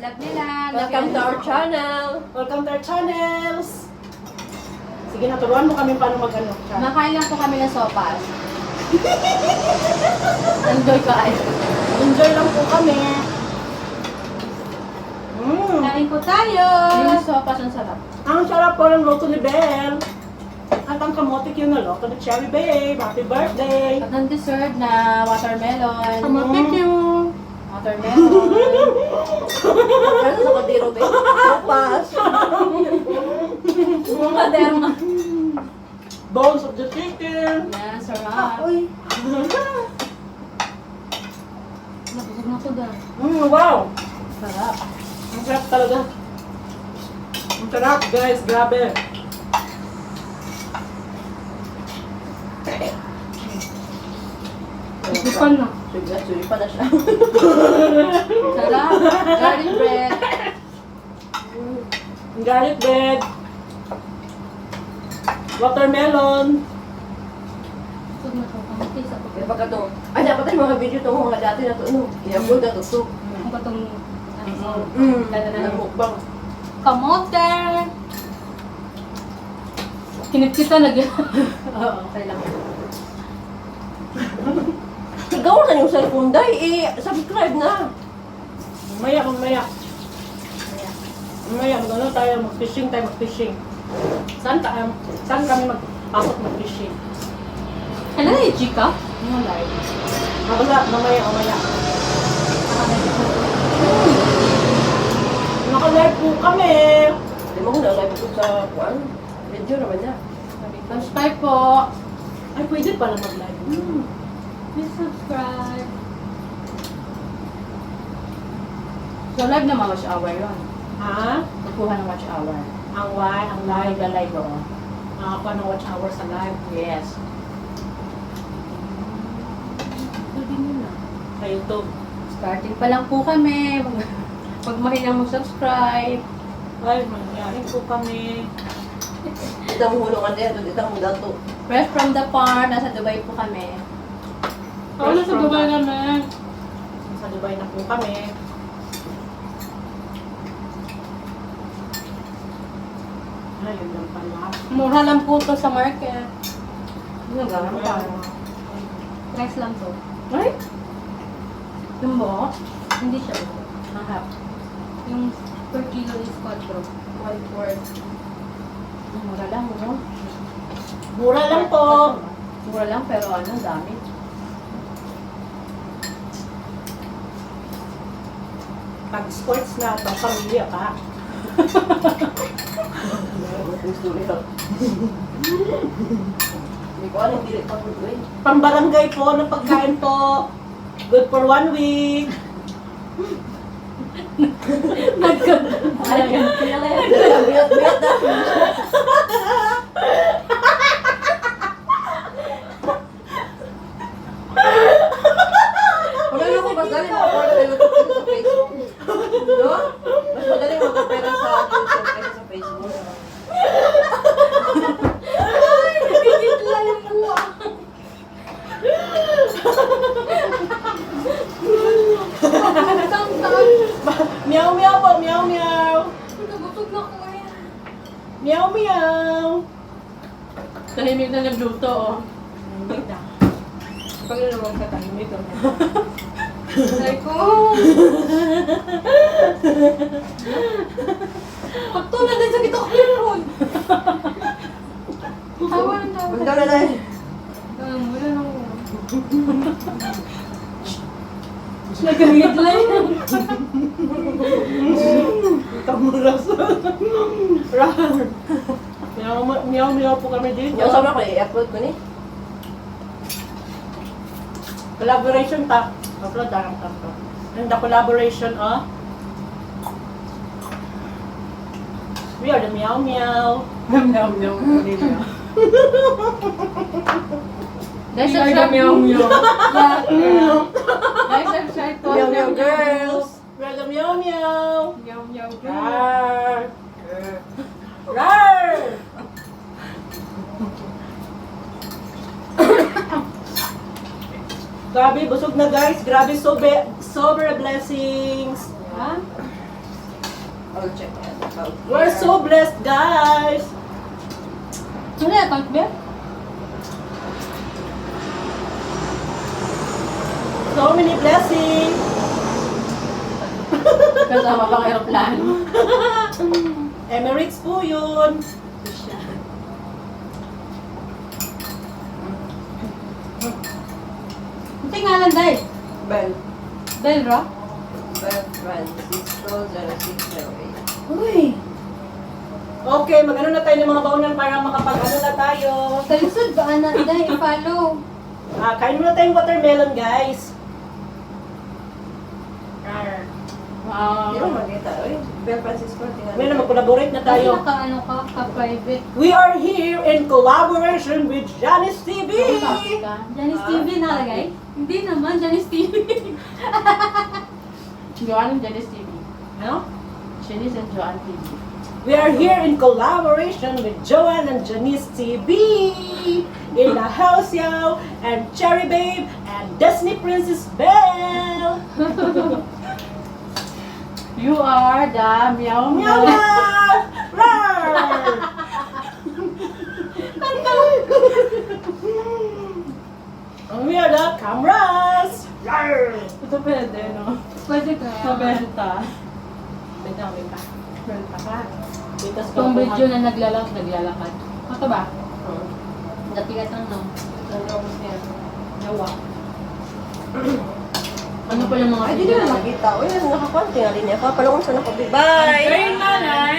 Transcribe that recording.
What's up nila? Welcome to our channel. Welcome to our channels! Sige na, turuan mo kami paano mag-ano. Makain lang po kami ng sopas. Enjoy kain. Enjoy lang po kami. Kain po tayo! Yung sopas ang sarap. Ang sarap po ng loto ni Belle. At ang kamote yun na loto ni Cherry Babe. Happy birthday! At ang dessert na watermelon. Kamote yun. Watermelon. Ano sa kadiro, babe? Sopas. Mga derma. Bones of the chicken. Yan, sarap. Uy. Nabusog na ko doon. Wow! Sarap. Ang sarap talaga. Ang sarap guys, grabe. Isupan na. Suy pa na siya. Sarap. Garlic bread. Garlic bread. Watermelon. Busog na ko. Kamuti sa Kaya pagka to, ay dapat ay mga video to, mga dati na to, ano? I-upload na to, so. Ang batong Nagmukbang. kamote. Kinit kita lagi. Oo, okay lang. Ikaw na yung cellphone, day, subscribe na. Mamaya. Mamaya, mag-ano tayo, mag-fishing tayo, mag-fishing. Saan kami magpasok mag-fishing? Kailan na yung chika? Yung live. Mamaya. Naka-live po kami. Hindi mo kung na-live ko sa kuan. Video naman niya. Subscribe po. Ay, pwede pala mag-live. Please subscribe. So live naman watch hour yun. Ha? Kukuha ng watch hour. Ang live. Live ako. Nakakuha ng watch hour sa live. Yes. Pwede nyo na. Sa YouTube. Starting pa lang po kami. Pag mahinang mag-subscribe. Ay, mangyari po kami. Dito mo hulungan din, dito mo dato. Fresh from the farm. Nasa Dubai po kami. Fresh from the- Sa Dubai na po kami. Ay, yun lang pala. Mura lang po to sa market. Nagano pa. Price lang to. Ay? Yung buo, hindi siya buo. Ang half. Yung per kilo is 4. 1/4. Mura lang, no? Mura lang po. Mura lang, pero ano, dami. Pag sports na, pang pamilya pa. Hindi ko alam, hindi pa ko eh. Pambarangay po ng pagkain po. Good for 1 week. Biyat na. Wala na ko mas dali makaporta sa YouTube kaysa sa Facebook. No? Mas madali makapera sa YouTube kaysa sa Facebook. Nagigit lang yung buwa. Meow meow po, meow meow. Nagusog na ko eh. Meow meow. Tahimik na nagluto, oh. Hindi na. Pag naman katahimik, oh. Ay ko! Pagtulad din sa gito ko yun! Tawa ng tawa. Banda na dahil. Wala na ko. Nagagit lang. Kamuras. Meow meow po kami dito. Yung sobra ko i-upload ko ni. Collaboration ta. Upload darang tapos. And the collaboration of we are the meow meow. Meow meow. Guys, We are the subscribe meow meow. Guys, subscribe po. Meow meow girls. We are the meow meow. Meow meow girl. Rar. Rar. Grabe, busog na guys. Grabe, sobre blessings. Ha? I'll check my account. We're so blessed, guys. Ano yung account ba? So many blessings. Kasama bang aeroplano? Emirates po yun. Hindi nga lang, Day. Bell. Del Rock? Bell Francisco 0608. Uy! Okay, mag-ano na tayo ng mga baunan para makapag-ano na tayo. Kalisod ba na, Day? I-follow. Kain muna tayong watermelon, guys. Hindi mo makita. Uy, Bell Francisco. tingnan Ngayon na mo. mag-collaborate na Kasi tayo. naka-ano ka, ka-private. We are here in collaboration with Janice TV. Janice TV nakalagay? Hindi naman, Janice TV. Joanne and Janice TV. No? Janice and Joanne TV. We are here in collaboration with Joanne and Janice TV. In the house, yo. And Cherry Babe and Destiny Princess Belle. You are the meow Meow meow. meow! Rawr! And we are the cameras! Rawr! Ito pwede, no? Pwede ka. Mabenta. Benta. Benta ka. Bitas ka Itong po, video na naglalakad. Ito ba? ha? Datigat lang, no? Nawa. Ano pa yung mga Ay, di na makita. Uy, nakakonti na rin ako. Palungan sa nakabig. Bye! Nanay!